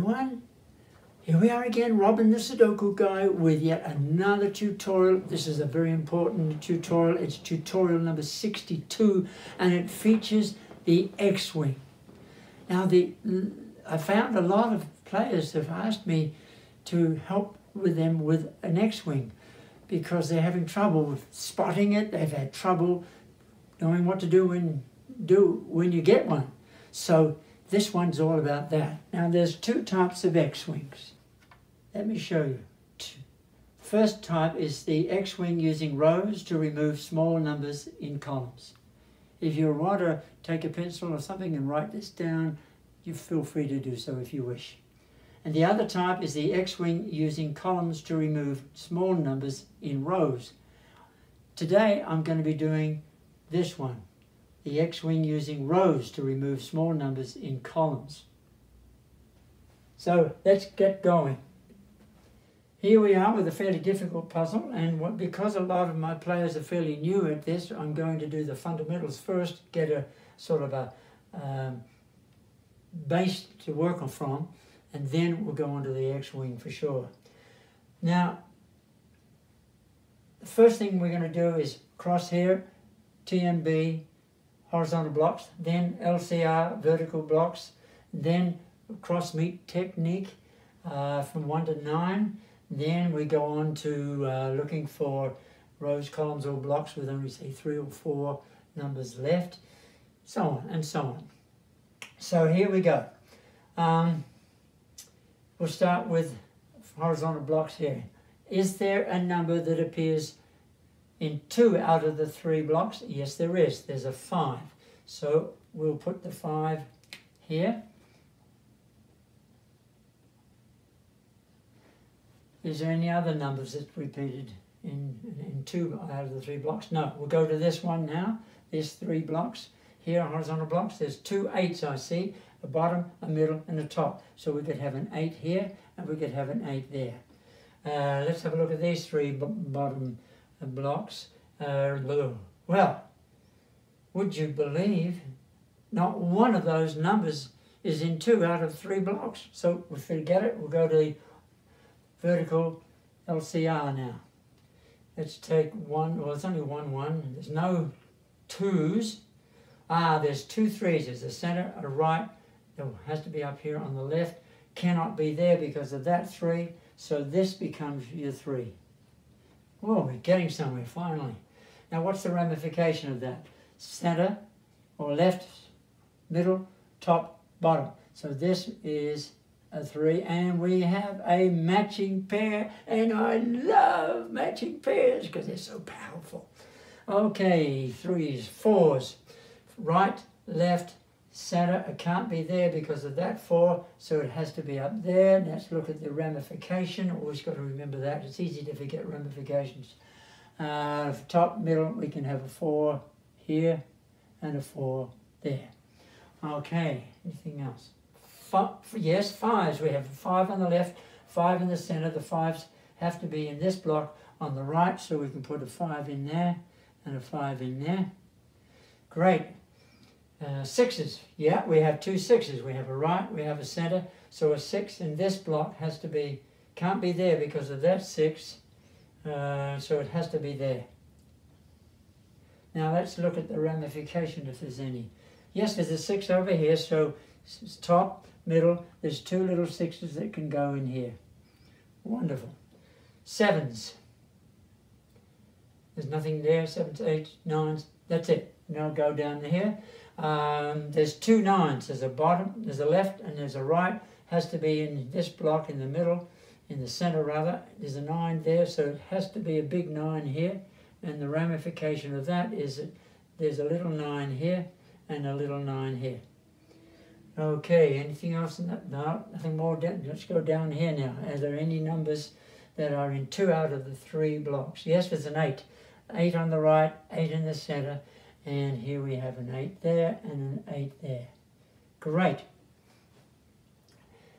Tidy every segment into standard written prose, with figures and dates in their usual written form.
everyone. Here we are again, Robin the Sudoku guy, with yet another tutorial. This is a very important tutorial. It's tutorial number 62, and it features the X-Wing. Now, I found a lot of players have asked me to help with them with an X-Wing because they're having trouble with spotting it. They've had trouble knowing what to do when you get one. So this one's all about that. Now, there's two types of X-Wings. Let me show you. First type is the X-Wing using rows to remove small numbers in columns. If you want to take a pencil or something and write this down, you feel free to do so if you wish. And the other type is the X-Wing using columns to remove small numbers in rows. Today I'm going to be doing this one, the X-Wing using rows to remove small numbers in columns. So let's get going. Here we are with a fairly difficult puzzle, and because a lot of my players are fairly new at this, I'm going to do the fundamentals first, get a sort of a base to work on from, and then we'll go on to the X-Wing for sure. Now, the first thing we're going to do is cross here, TMB, horizontal blocks, then LCR, vertical blocks, then cross meet technique from 1 to 9. Then we go on to looking for rows, columns, or blocks with only, say, 3 or 4 numbers left, so on and so on. So here we go. We'll start with horizontal blocks here. Is there a number that appears in 2 out of the 3 blocks? Yes, there is. There's a 5. So we'll put the 5 here. Is there any other numbers that's repeated in 2 out of the 3 blocks? No. We'll go to this one now. There's 3 blocks. Here are horizontal blocks. There's 2 8s I see, a bottom, a middle, and a top. So we could have an 8 here, and we could have an 8 there. Let's have a look at these 3 bottom blocks. Well, would you believe not one of those numbers is in 2 out of 3 blocks? So we'll forget it. We'll go to the vertical LCR now. Let's take 1. Well, it's only 1 1. There's no 2s. There's 2 3s. There's a center, a right. It has to be up here on the left. Cannot be there because of that 3. So this becomes your 3. Whoa, we're getting somewhere finally. Now, what's the ramification of that? Center or left, middle, top, bottom. So this is a 3, and we have a matching pair, and I love matching pairs because they're so powerful. Okay, 3s, 4s, right, left, center. It can't be there because of that 4, so it has to be up there. Let's look at the ramification. Always got to remember that. It's easy to forget ramifications. Top, middle, we can have a 4 here and a 4 there. Okay, anything else? Yes, 5s. We have a 5 on the left, 5 in the center. The 5s have to be in this block on the right, so we can put a 5 in there and a 5 in there. Great. 6s. Yeah, we have 2 6s. We have a right, we have a center. So a 6 in this block has to be, can't be there because of that 6. So it has to be there. Now let's look at the ramification if there's any. Yes, there's a 6 over here, so it's top, middle, there's 2 little 6s that can go in here. Wonderful. 7s. There's nothing there. 7s, 8s, 9s. That's it. Now go down here. There's 2 9s. There's a bottom, there's a left, and there's a right. Has to be in this block in the middle, in the center rather. There's a 9 there, so it has to be a big 9 here. And the ramification of that is that there's a little 9 here and a little 9 here. Okay, anything else in that? No, nothing more. Let's go down here now. Are there any numbers that are in 2 out of the 3 blocks? Yes, there's an 8. 8 on the right, 8 in the center, and here we have an 8 there and an 8 there. Great.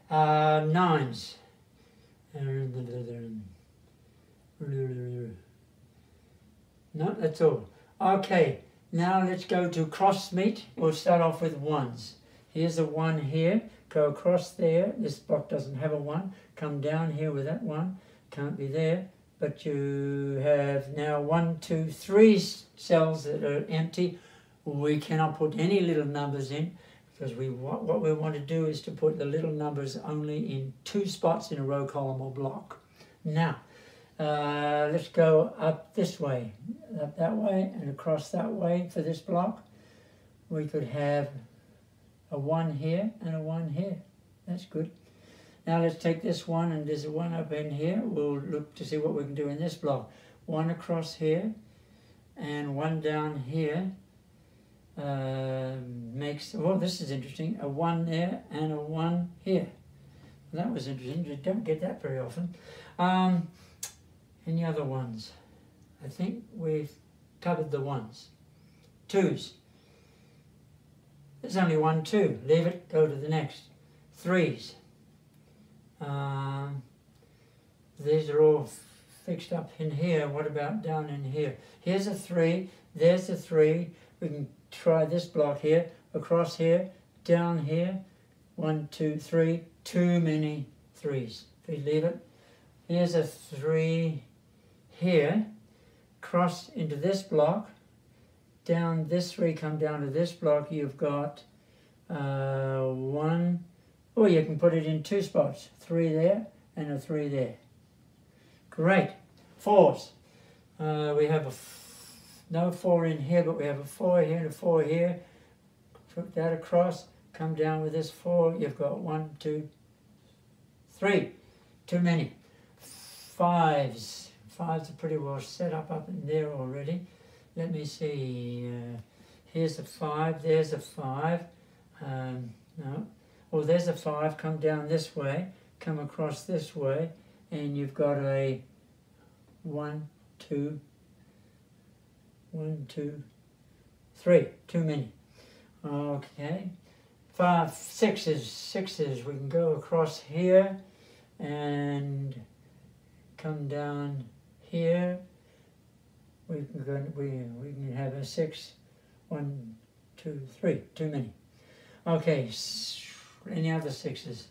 9s. No, that's all. Okay, now let's go to cross meet. We'll start off with 1s. Here's a 1 here. Go across there. This block doesn't have a 1. Come down here with that 1. Can't be there. But you have now 1, 2, 3 cells that are empty. We cannot put any little numbers in because what we want to do is to put the little numbers only in 2 spots in a row, column or block. Now, let's go up this way, up that way and across that way for this block. We could have a 1 here and a 1 here. That's good. Now let's take this one, and there's a 1 up in here. We'll look to see what we can do in this block. 1 across here and 1 down here makes, well, this is interesting, a 1 there and a 1 here. Well, that was interesting. You don't get that very often. Any other ones? I think we've covered the ones. 2s. There's only 1, 2. Leave it, go to the next. 3s. These are all fixed up in here. What about down in here? Here's a 3. There's a 3. We can try this block here. Across here. Down here. 1, 2, 3. Too many 3s. We leave it. Here's a 3 here. Cross into this block. Down this 3, come down to this block. You've got 1. Or you can put it in 2 spots. 3 there and a 3 there. Great. 4s. We have no 4 in here, but we have a 4 here and a 4 here. Put that across. Come down with this 4. You've got 1, 2, 3. Too many. 5s. 5s are pretty well set up in there already. Let me see. Here's a 5. There's a 5. No. Oh, there's a 5. Come down this way. Come across this way. And you've got a 1, 2, 1, 2, 3. Too many. Okay. 5, 6s. 6s. We can go across here and come down here. We can have a 6. 1, 2, 3. Too many. Okay. Any other 6s?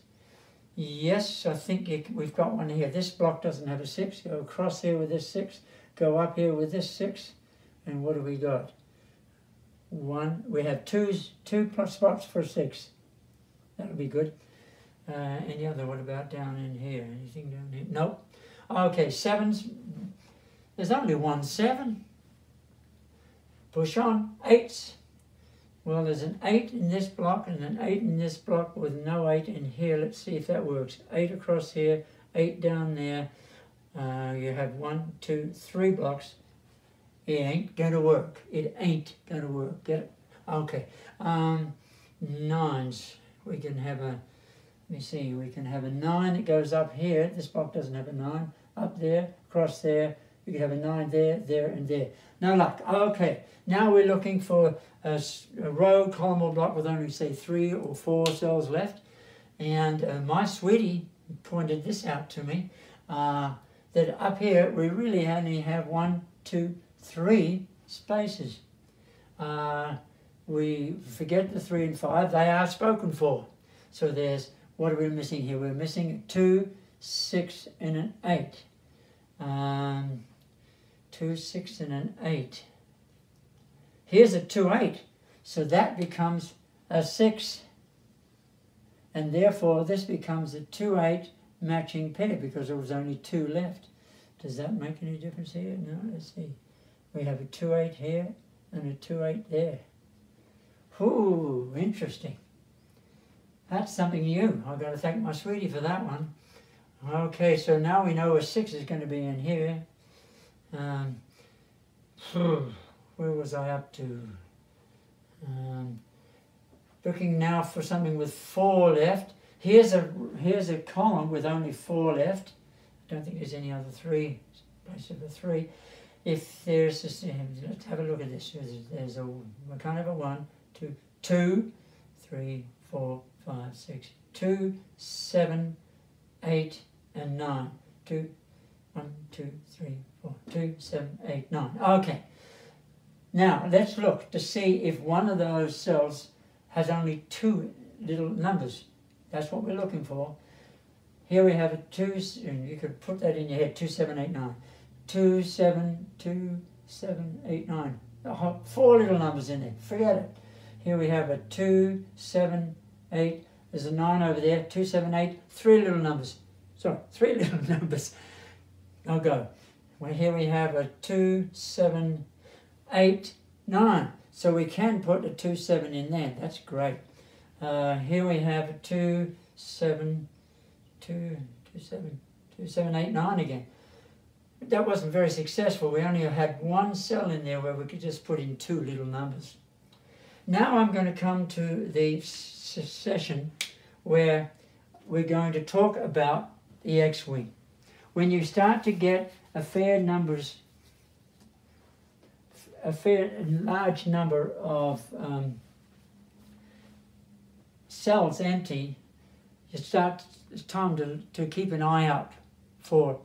Yes, I think we've got one here. This block doesn't have a 6. Go across here with this 6. Go up here with this 6. And what have we got? 1. We have 2 spots for 6. That'll be good. Any other? What about down in here? Anything down here? Nope. Okay, 7s. There's only 1 7. Push on. 8s. Well, there's an 8 in this block and an 8 in this block with no 8 in here. Let's see if that works. 8 across here, 8 down there. You have 1, 2, 3 blocks. It ain't going to work. It ain't going to work. Get it? Okay. 9s. We can have a, let me see, we can have a 9 that goes up here. This block doesn't have a 9. Up there, across there. We can have a 9 there, there, and there. No luck. Okay. Now we're looking for a row, column, or block with only, say, 3 or 4 cells left. And my sweetie pointed this out to me, that up here we really only have 1, 2, 3 spaces. We forget the 3 and 5. They are spoken for. So there's, what are we missing here? We're missing 2, 6, and an 8. 2, 6, and an 8. Here's a 2, 8. So that becomes a 6. And therefore this becomes a 2, 8 matching pair because there was only 2 left. Does that make any difference here? No, let's see. We have a 2, 8 here and a 2, 8 there. Ooh, interesting. That's something new. I've got to thank my sweetie for that one. Okay, so now we know a 6 is going to be in here. Where was I up to? Looking now for something with 4 left. Here's a column with only 4 left. I don't think there's any other 3. Place of a 3. If there's this, let's have a look at this. There's a kind of a 1, 2, 2, 3, 4, 5, 6, 2, 7, 8, and 9. 2, 1, 2, 3, 4, 2, 7, 8, 9. Okay. Now let's look to see if one of those cells has only 2 little numbers. That's what we're looking for. Here we have a 2, and you could put that in your head, 2, 7, 8, 9. 2, 7, 2, 7, 8, 9. 4 little numbers in there, forget it. Here we have a 2, 7, 8, there's a 9 over there, 2, 7, 8, 3 little numbers. Sorry, 3 little numbers. I'll go. Well, here we have a 2, 7, 8, 9. So we can put a 2, 7 in there. That's great. Here we have a 2, 7, 2, 7, 2, 7, 8, 9 again. That wasn't very successful. We only had one cell in there where we could just put in 2 little numbers. Now I'm going to come to the session where we're going to talk about the X-wing. When you start to get a fair large number of cells empty, it's time to keep an eye out for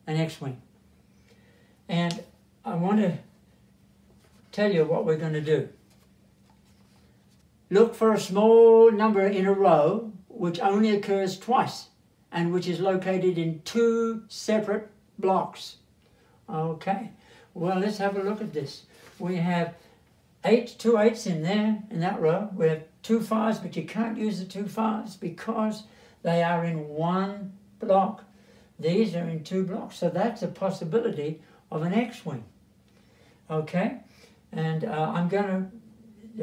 an X-wing. And I want to tell you what we're going to do. Look for a small number in a row which only occurs twice and which is located in 2 separate blocks. Okay, well, let's have a look at this. We have 2 8s in there, in that row. We have 2 5s, but you can't use the 2 5s because they are in 1 block. These are in 2 blocks, so that's a possibility of an X-wing. Okay, and I'm going to,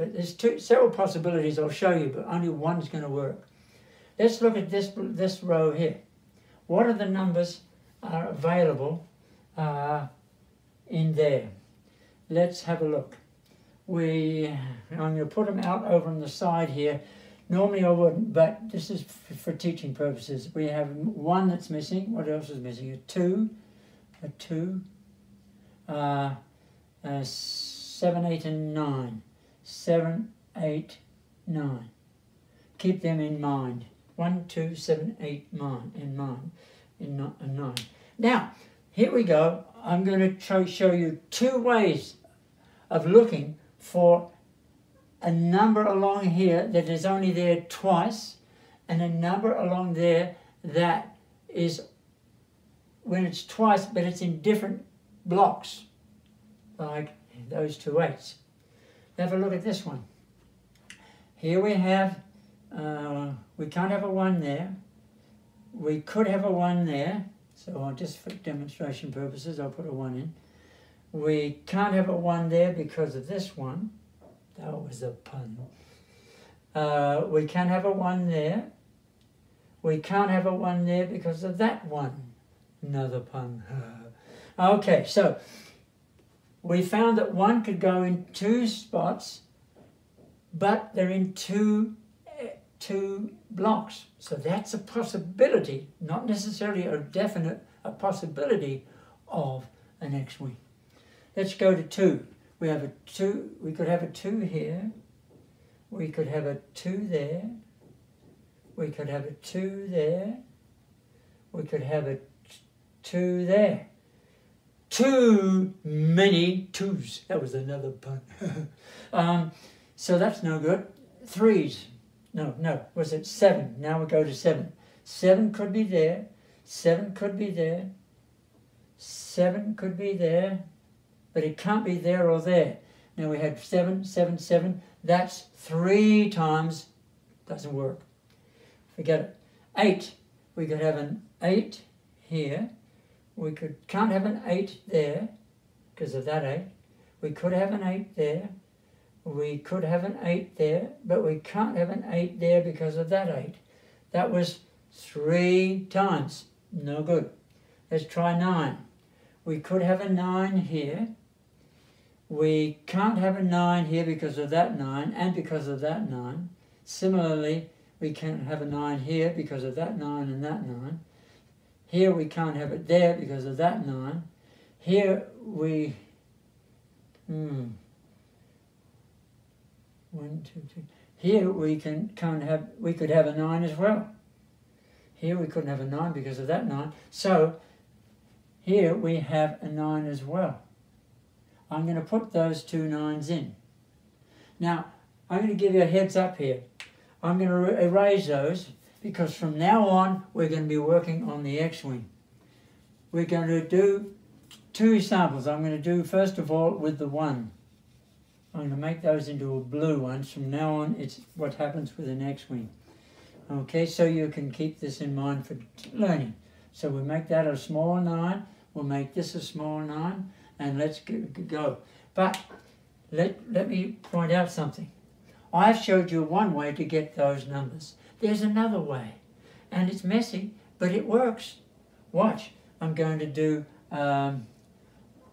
there's several possibilities I'll show you, but only one's going to work. Let's look at this row here. What are the numbers are available in there? Let's have a look. I'm going to put them out over on the side here. Normally I wouldn't, but this is for teaching purposes. We have 1 that's missing. What else is missing? A 2, 7, 8, and 9. 7, 8, 9. Keep them in mind. 1, 2, 7, 8, 9 in 9. Now, here we go. I'm going to show you 2 ways of looking for a number along here that is only there twice, and a number along there that is when it's twice, but it's in different blocks, like those 2 8s. Have a look at this one. Here we have, we can't have a 1 there. We could have a 1 there, so just for demonstration purposes, I'll put a 1 in. We can't have a 1 there because of this one. That was a pun. We can have a 1 there. We can't have a 1 there because of that one. Another pun. Okay, so we found that 1 could go in 2 spots, but they're in two blocks. So that's a possibility, not necessarily a definite, a possibility of an X-wing. Let's go to 2. We have a 2, we could have a 2 here. We could have a 2 there. We could have a 2 there. We could have a 2 there. Too many 2s. That was another pun. So that's no good. 3s. No. Was it 7? Now we go to 7. 7 could be there. 7 could be there. 7 could be there. But it can't be there or there. Now we had 7, 7, 7. That's 3 times. Doesn't work. Forget it. 8. We could have an 8 here. We can't have an 8 there because of that 8. We could have an 8 there. We could have an 8 there, but we can't have an 8 there because of that 8. That was 3 times. No good. Let's try 9. We could have a 9 here. We can't have a 9 here because of that 9 and because of that 9. Similarly, we can't have a 9 here because of that 9 and that 9. Here we can't have it there because of that 9. Here we... 1, 2, 3. Here we we could have a 9 as well. Here we couldn't have a 9 because of that 9. So here we have a 9 as well. I'm going to put those 2 9s in. Now, I'm going to give you a heads up here. I'm going to erase those because from now on we're going to be working on the X-wing. We're going to do 2 examples. I'm going to do first of all with the 1. I'm going to make those into a blue ones. From now on it's what happens with an X-wing. Okay, so you can keep this in mind for learning. So we make that a small 9, we'll make this a small 9, and let's go. But let me point out something. I've showed you one way to get those numbers. There's another way, and it's messy, but it works. Watch. I'm going to do, I'm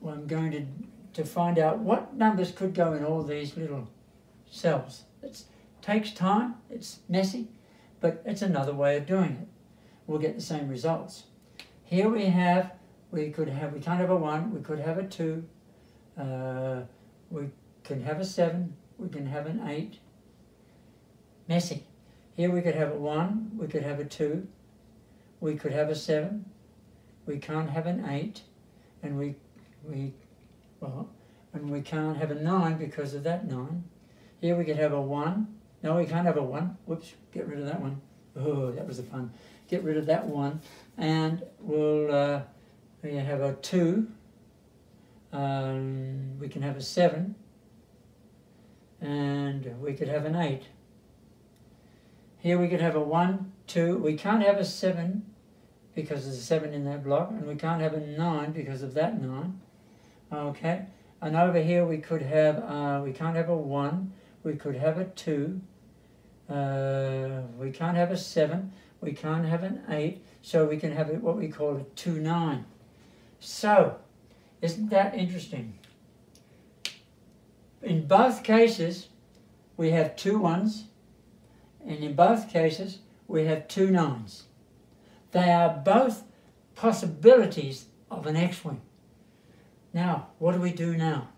going to find out what numbers could go in all these little cells. It takes time, it's messy, but it's another way of doing it. We'll get the same results. Here we can't have a 1, we could have a 2, we can have a 7, we can have an 8. Messy. Here we could have a 1, we could have a 2, we could have a 7, we can't have an 8, and we can't have a 9 because of that 9. Here we could have a 1. No, we can't have a 1. Whoops, get rid of that one. Oh, that was the fun. Get rid of that one. And we'll we have a 2. We can have a 7. And we could have an 8. Here we could have a 1, 2. We can't have a 7 because there's a 7 in that block. And we can't have a 9 because of that 9. Okay. And over here we could have, we can't have a 1. We could have a 2. We can't have a 7. We can't have an 8. So we can have what we call a 2, 9. So, isn't that interesting? In both cases, we have 2 1s. And in both cases, we have 2 9s. They are both possibilities of an X-wing. Now, what do we do now?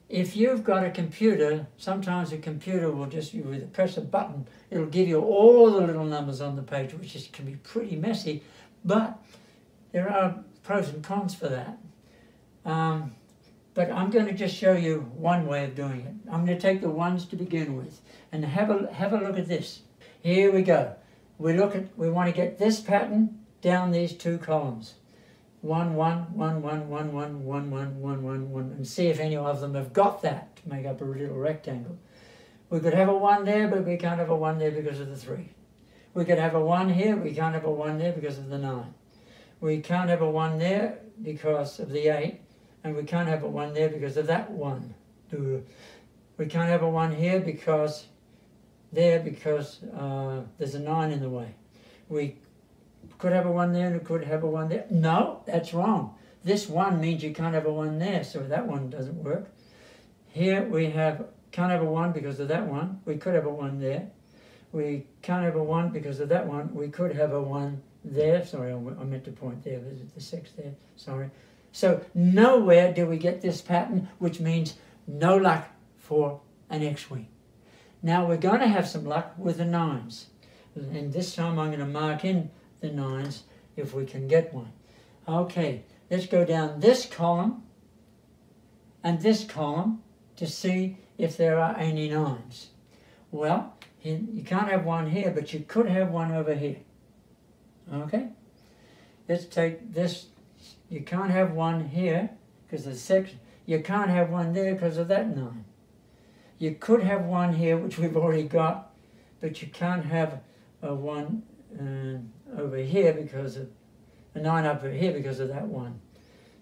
If you've got a computer, sometimes a computer will just, you press a button, it'll give you all the little numbers on the page, which can be pretty messy, but there are pros and cons for that. But I'm going to just show you one way of doing it. I'm going to take the 1s to begin with, and have a look at this. Here we go. We want to get this pattern down these 2 columns. 1, 1, 1, 1, 1, 1, 1, 1, 1, 1, 1, and see if any of them have got that to make up a little rectangle. We could have a 1 there, but we can't have a 1 there because of the 3. We could have a 1 here, we can't have a 1 there because of the 9. We can't have a 1 there because of the 8, and we can't have a 1 there because of that 1. We can't have a 1 here because there's a 9 in the way. We could have a 1 there and we could have a 1 there. No, that's wrong. This 1 means you can't have a 1 there, so that one doesn't work. Here we can't have a 1 because of that 1. We could have a 1 there. We can't have a 1 because of that 1. We could have a 1 there. Sorry, I meant to point there. There's the 6 there. Sorry. So nowhere do we get this pattern, which means no luck for an X-wing. Now we're going to have some luck with the 9s. And this time I'm going to mark in the 9s if we can get one. Okay, let's go down this column and this column to see if there are any 9s. Well, you can't have 1 here, but you could have 1 over here. Okay? Let's take this. You can't have 1 here because of the 6. You can't have 1 there because of that 9. You could have 1 here, which we've already got, but you can't have a 1 over here because of a 9 over here because of that 1.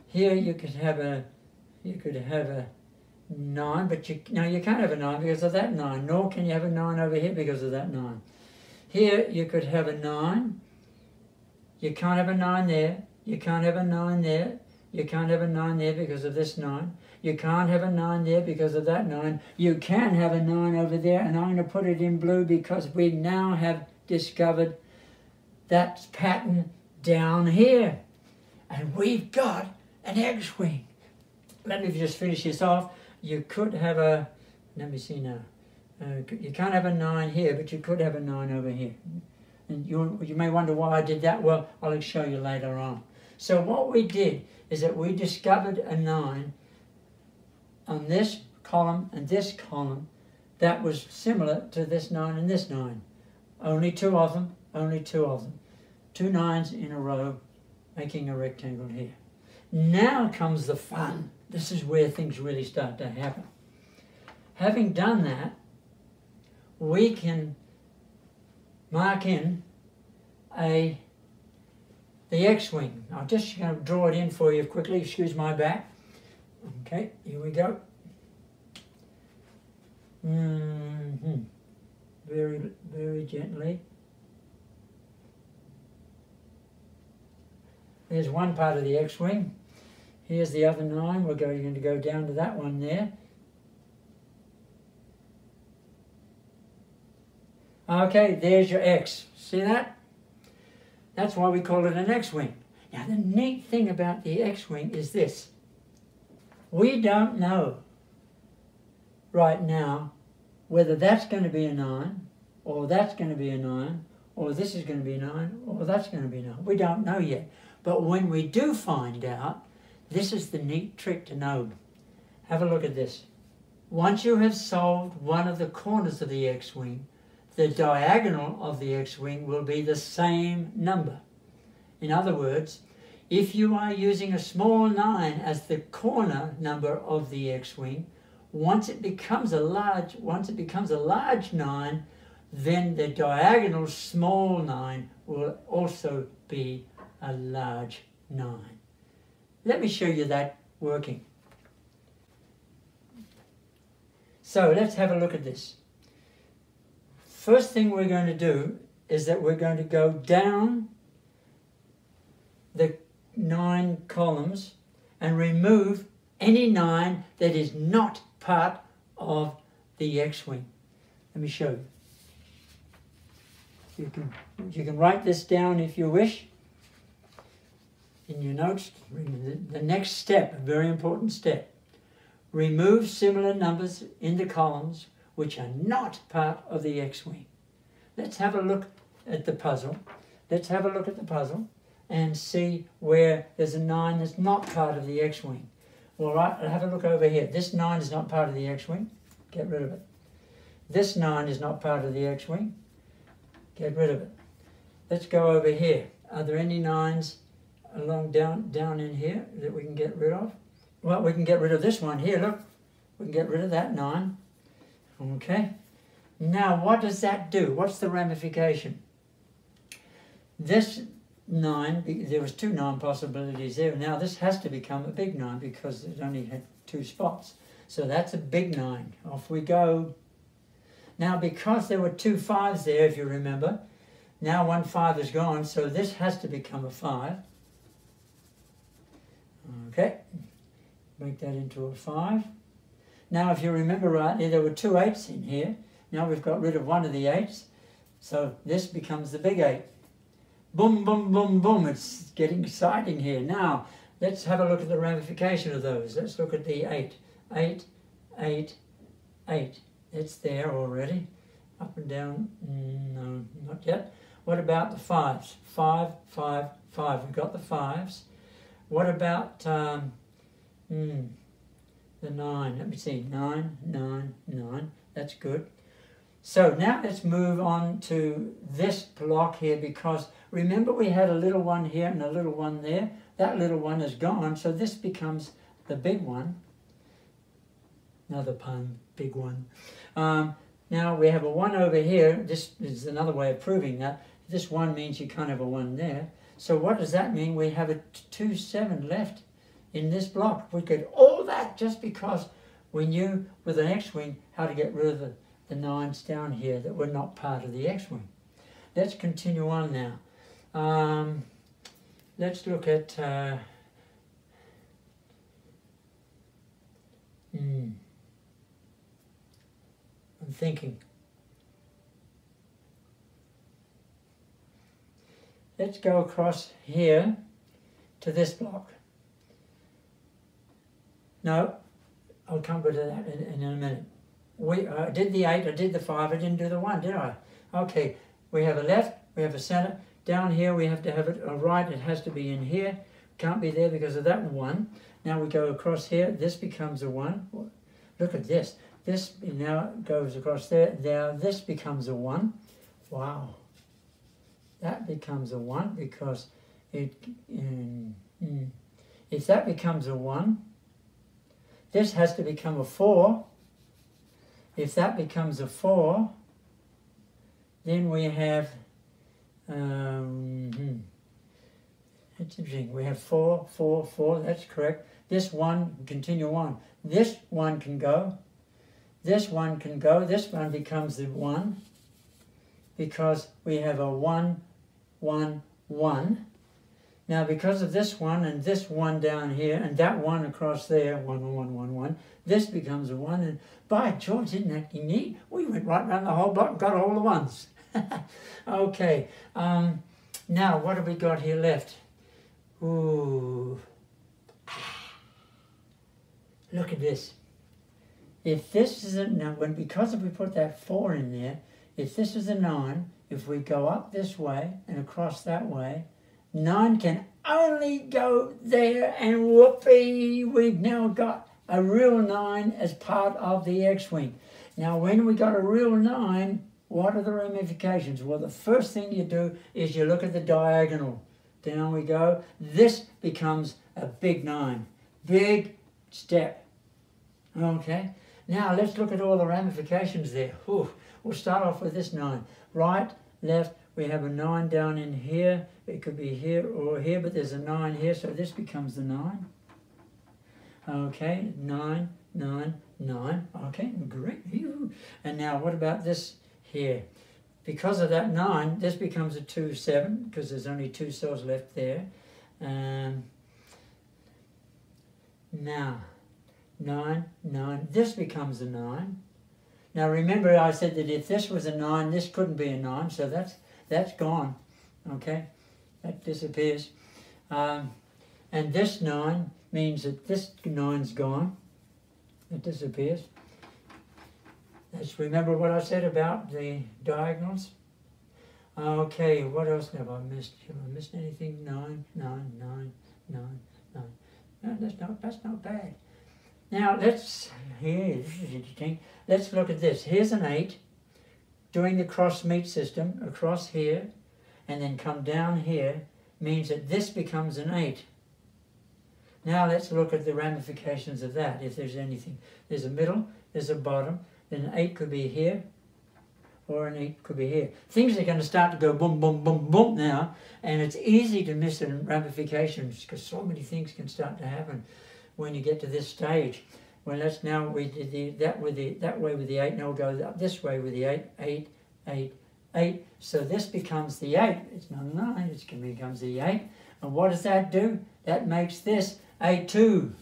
Here you could have a 9, but you can't have a 9 because of that 9, nor can you have a 9 over here because of that 9. Here you could have a 9. You can't have a 9 there. You can't have a 9 there. You can't have a 9 there because of this 9. You can't have a 9 there because of that 9. You can have a 9 over there, and I'm going to put it in blue because we now have discovered that pattern down here. And we've got an X-wing. Let me just finish this off. You could have a, let me see now. You can't have a 9 here, but you could have a 9 over here. And you may wonder why I did that. Well, I'll show you later on. So what we did is that we discovered a 9 on this column and this column that was similar to this 9 and this 9. Only two of them, only two of them. 2 9s in a row, making a rectangle here. Now comes the fun. This is where things really start to happen. Having done that, we can mark in the X-wing. I'm just going to draw it in for you quickly. Excuse my back. Okay, here we go. Very, very gently. There's one part of the X-wing. Here's the other 9. We're going to go down to that one there. Okay, there's your X. See that? That's why we call it an X-wing. Now, the neat thing about the X-wing is this. We don't know right now whether that's going to be a 9, or that's going to be a 9, or this is going to be a 9, or that's going to be a 9. We don't know yet. But when we do find out, this is the neat trick to know. Have a look at this. Once you have solved one of the corners of the X-wing, the diagonal of the X-wing will be the same number. In other words, if you are using a small 9 as the corner number of the X-wing, once it becomes a large 9, then the diagonal small 9 will also be a large 9. Let me show you that working. So let's have a look at this. First thing we're going to do is that we're going to go down the 9 columns and remove any 9 that is not part of the X-wing. Let me show you. You can write this down if you wish in your notes. The next step, a very important step. Remove similar numbers in the columns which are not part of the X-wing. Let's have a look at the puzzle. Let's have a look at the puzzle and see where there's a 9 that's not part of the X-wing. All right, have a look over here. This 9 is not part of the X-wing. Get rid of it. This 9 is not part of the X-wing. Get rid of it. Let's go over here. Are there any 9s along down in here that we can get rid of? Well, we can get rid of this one here. Look, we can get rid of that 9. Okay. Now, what does that do? What's the ramification? This 9, there was 2 9 possibilities there. Now, this has to become a big 9 because it only had 2 spots. So that's a big 9. Off we go. Now, because there were 2 5s there, if you remember, now 1 5 is gone, so this has to become a 5. Okay. Make that into a 5. Now, if you remember rightly, there were 2 8s in here. Now we've got rid of one of the 8s, so this becomes the big 8. Boom, boom, boom, boom. It's getting exciting here. Now, let's have a look at the ramification of those. Let's look at the 8. 8, 8, 8. It's there already. Up and down. No, not yet. What about the 5s? 5, 5, 5. We've got the 5s. What about the 9? Let me see. 9, 9, 9. That's good. So now let's move on to this block here, because remember we had a little one here and a little one there. That little one is gone, so this becomes the big one. Another pun, big one. Now we have a 1 over here. This is another way of proving that. This 1 means you can't have a 1 there. So what does that mean? We have a 2 7 left in this block. We get all that just because we knew with an X-wing how to get rid of the 9s down here that were not part of the X-wing. Let's continue on now. Let's look at I'm thinking. Let's go across here to this block. No, I'll come to that in a minute. I did the 8, I did the 5, I didn't do the 1, did I? Okay, we have a left, we have a center. Down here we have to have it a right, it has to be in here. Can't be there because of that 1. Now we go across here, this becomes a 1. Look at this. This now goes across there. Now this becomes a 1. Wow. That becomes a 1 because it, if that becomes a 1, this has to become a 4. If that becomes a 4, then we have, that's interesting, we have 4, 4, 4, that's correct. This 1, continue on. This 1 can go. This 1 can go. This one becomes the 1 because we have a 1, 1, 1. Now because of this 1 and this 1 down here and that 1 across there, 1, 1, 1, 1, this becomes a 1. And by George, isn't that neat? We went right around the whole block and got all the 1s. Okay, now what have we got here left? Ooh. Look at this. If this is a, now because if we put that 4 in there, if this is a 9, if we go up this way and across that way, 9 can only go there, and whoopee, we've now got a real 9 as part of the X-wing. Now when we got a real 9, what are the ramifications? Well, the first thing you do is you look at the diagonal. Down we go. This becomes a big 9. Big step. Okay. Now let's look at all the ramifications there. Ooh, we'll start off with this 9. Right, left, we have a 9 down in here. It could be here or here, but there's a 9 here, so this becomes the 9. Okay, 9, 9, 9. Okay, great. And now what about this here? Because of that 9, this becomes a 2, 7, because there's only 2 cells left there. Now, 9, 9, this becomes a 9. Now remember I said that if this was a 9, this couldn't be a 9, so that's gone. Okay, that disappears. And this 9 means that this 9's gone. It disappears. Let's remember what I said about the diagonals. Okay, what else have I missed? Have I missed anything? 9, 9, 9, 9, 9. No, that's not bad. Now this is interesting. Let's look at this. Here's an 8, doing the cross meet system across here, and then come down here, means that this becomes an 8. Now let's look at the ramifications of that, if there's anything. There's a middle, there's a bottom, then an 8 could be here, or an 8 could be here. Things are going to start to go boom, boom, boom, boom now, and it's easy to miss the ramifications because so many things can start to happen when you get to this stage. Well, let's now, we did that way with the 8, now we'll go this way with the 8, 8, 8, 8. So this becomes the 8. It's not a 9, it becomes the 8. And what does that do? That makes this a 2.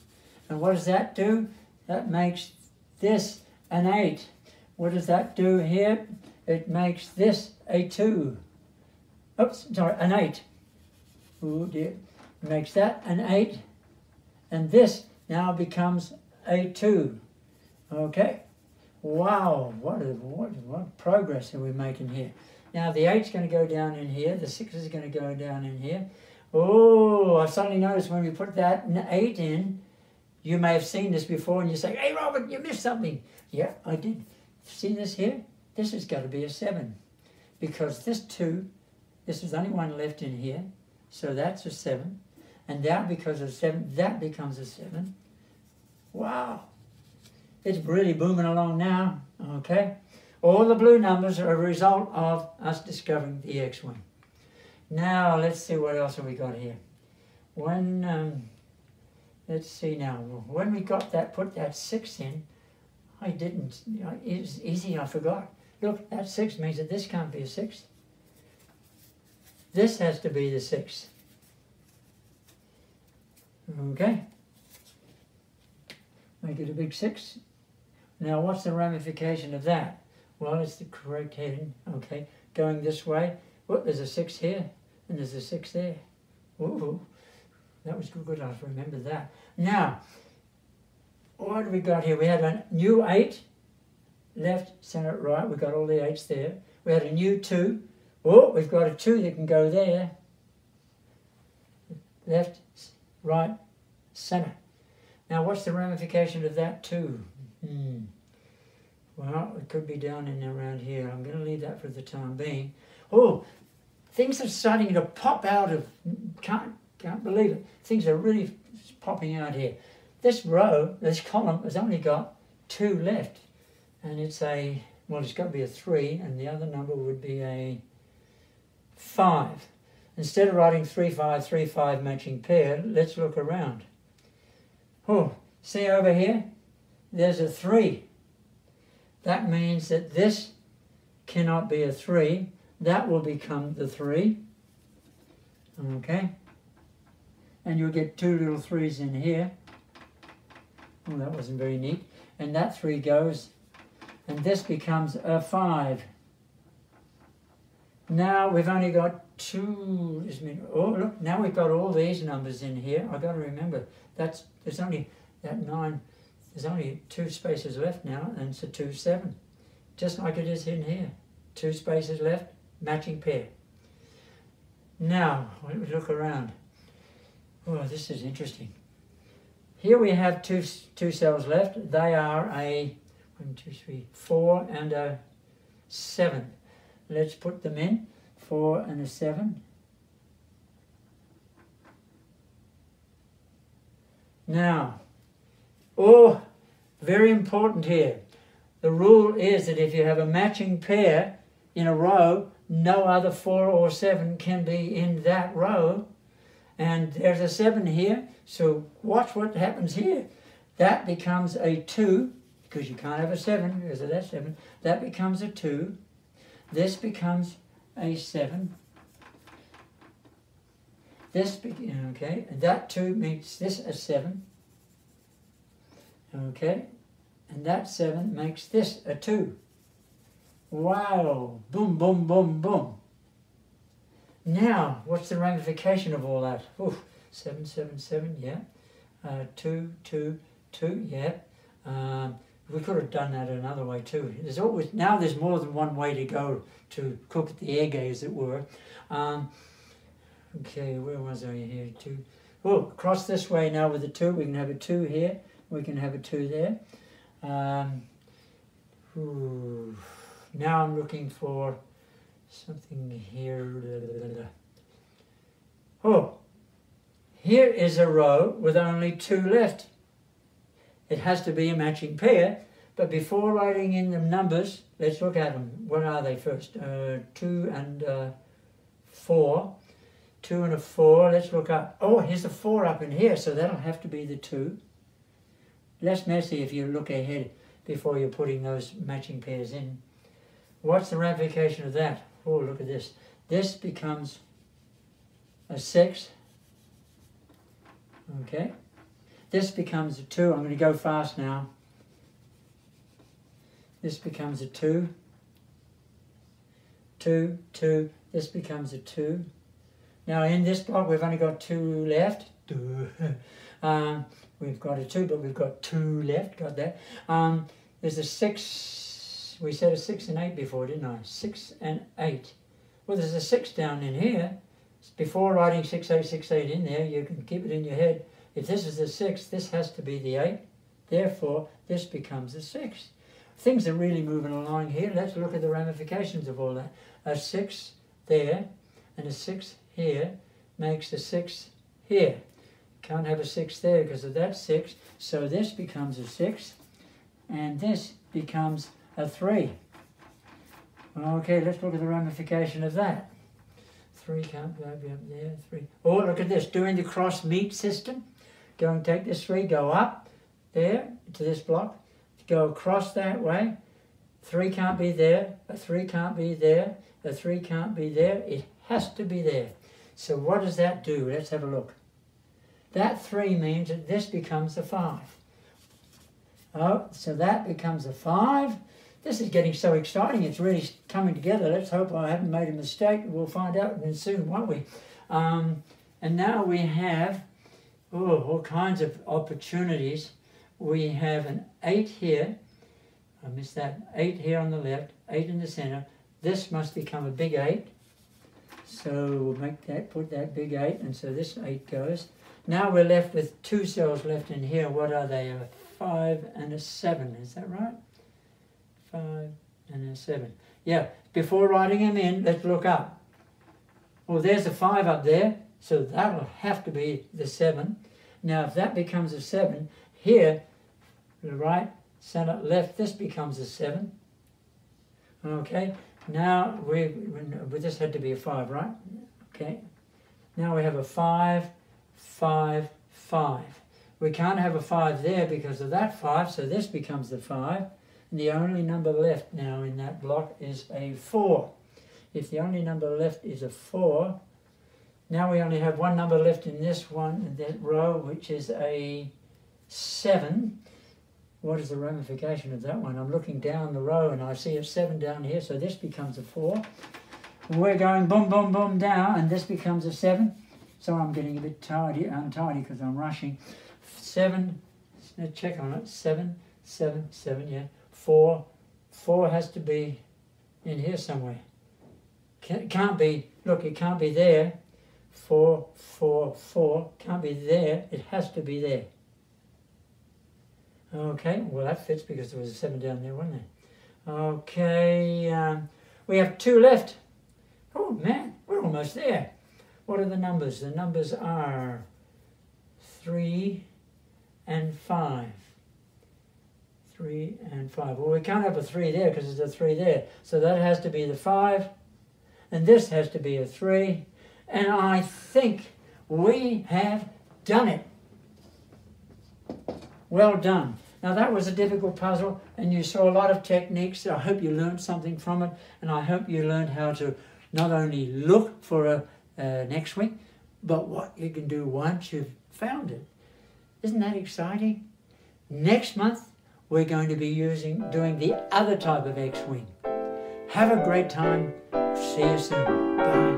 And what does that do? That makes this an 8. What does that do here? It makes this a 2. Oops, sorry, an 8. Oh dear. It makes that an 8. And this now becomes a 2. Okay. Wow, what progress are we making here? Now the 8's going to go down in here. The 6 is going to go down in here. Oh, I suddenly noticed when we put that 8 in, you may have seen this before and you say, hey Robert, you missed something. Yeah, I did. See this here? This has got to be a 7. Because this 2, this is only 1 left in here. So that's a 7. And now because of 7, that becomes a 7. Wow. It's really booming along now. Okay. All the blue numbers are a result of us discovering the X-wing. Now, let's see what else have we got here. When, let's see now. When we got that, put that 6 in, I didn't, it was easy, I forgot. Look, that 6 means that this can't be a 6. This has to be the 6. Okay. Make it a big 6. Now, what's the ramification of that? Well, it's the correct heading. Okay. Going this way. Well, there's a 6 here, and there's a 6 there. Ooh, that was good. I remember that. Now, what have we got here? We had a new 8, left, center, right. We've got all the 8s there. We had a new 2. Oh, we've got a 2 that can go there. Left, right, center. Now, what's the ramification of that 2? Well, it could be down in around here. I'm going to leave that for the time being. Oh, things are starting to pop out of, can't believe it. Things are really popping out here. This row, this column has only got 2 left. And it's a, well, it's got to be a 3, and the other number would be a 5. Instead of writing 3, 5, 3, 5 matching pair, let's look around. Oh, see over here? There's a 3. That means that this cannot be a 3. That will become the 3. Okay? And you'll get 2 little 3s in here. Oh, that wasn't very neat. And that 3 goes, and this becomes a 5. Now we've only got 2, just a minute. Oh, look, now we've got all these numbers in here. I've got to remember, there's only that 9, there's only 2 spaces left now, and it's a 2, 7. Just like it is in here. 2 spaces left, matching pair. Now, we look around. Oh, this is interesting. Here we have two cells left. They are a 1, 2, 3, 4 and a 7. Let's put them in. 4 and a 7. Now, oh, very important here. The rule is that if you have a matching pair in a row, no other 4 or 7 can be in that row. And there's a 7 here, so watch what happens here. That becomes a 2, because you can't have a 7 because of that 7. That becomes a 2. This becomes a 7. Okay, and that 2 makes this a 7. Okay, and that 7 makes this a 2. Wow, boom, boom, boom, boom. Now, what's the ramification of all that? Oof, 7, 7, 7, yeah. 2, 2, 2, yeah. We could have done that another way too. Now there's more than one way to go to cook at the egg, as it were. Okay, where was I here? 2. Oh, across this way now with the 2. We can have a 2 here. We can have a 2 there. Now I'm looking for something here. Oh, here is a row with only 2 left. It has to be a matching pair, but before writing in the numbers, let's look at them. What are they first? 2 and 4. 2 and a 4. Let's look up. Oh, here's a 4 up in here, so that'll have to be the 2. Less messy if you look ahead before you're putting those matching pairs in. What's the ramification of that? Oh, look at this. This becomes a 6. Okay. This becomes a 2. I'm going to go fast now. This becomes a 2. 2, 2. This becomes a 2. Now in this block we've only got 2 left. We've got a 2, but we've got 2 left. Got that. There's a 6. We said a 6 and 8 before, didn't I? 6 and 8. Well, there's a 6 down in here. Before writing 6, 8, 6, 8 in there, you can keep it in your head. If this is the 6, this has to be the 8. Therefore, this becomes a 6. Things are really moving along here. Let's look at the ramifications of all that. A 6 there and a 6 here makes a 6 here. Can't have a 6 there because of that 6. So this becomes a 6 and this becomes a 3. Okay, let's look at the ramification of that. 3 can't go up there. 3. Oh, look at this. Doing the cross meet system. Go and take this 3, go up there to this block, go across that way. 3 can't be there, a 3 can't be there, a 3 can't be there. It has to be there. So what does that do? Let's have a look. That 3 means that this becomes a 5. Oh, so that becomes a 5. This is getting so exciting. It's really coming together. Let's hope I haven't made a mistake. We'll find out soon, won't we? And now we have all kinds of opportunities. We have an 8 here. I missed that. 8 here on the left, 8 in the center. This must become a big 8. So we'll make that, put that big 8, and so this 8 goes. Now we're left with 2 cells left in here. What are they? A 5 and a 7. Is that right? 5, and a 7. Yeah, before writing them in, let's look up. Well, there's a 5 up there, so that'll have to be the 7. Now, if that becomes a 7, here, the right, center, left, this becomes a 7. Okay, now this had to be a 5, right? Okay, now we have a 5, 5, 5. We can't have a 5 there because of that 5, so this becomes the 5. And the only number left now in that block is a 4. If the only number left is a 4, now we only have one number left in this one, in that row, which is a 7. What is the ramification of that one? I'm looking down the row and I see a 7 down here, so this becomes a 4. We're going boom, boom, boom down, and this becomes a 7. So I'm getting a bit untidy because I'm rushing. 7, let's check on it. 7, 7, 7, yeah. 4. 4 has to be in here somewhere. Can't be, look, it can't be there. 4, 4, 4, can't be there. It has to be there. Okay, well that fits because there was a 7 down there, wasn't there? Okay, we have 2 left. Oh man, we're almost there. What are the numbers? The numbers are 3 and 5. 3 and 5. Well, we can't have a 3 there because there's a 3 there. So that has to be the 5. And this has to be a 3. And I think we have done it. Well done. Now that was a difficult puzzle and you saw a lot of techniques. I hope you learned something from it, and I hope you learned how to not only look for next week, but what you can do once you've found it. Isn't that exciting? Next month we're going to be doing the other type of X-wing. Have a great time. See you soon. Bye.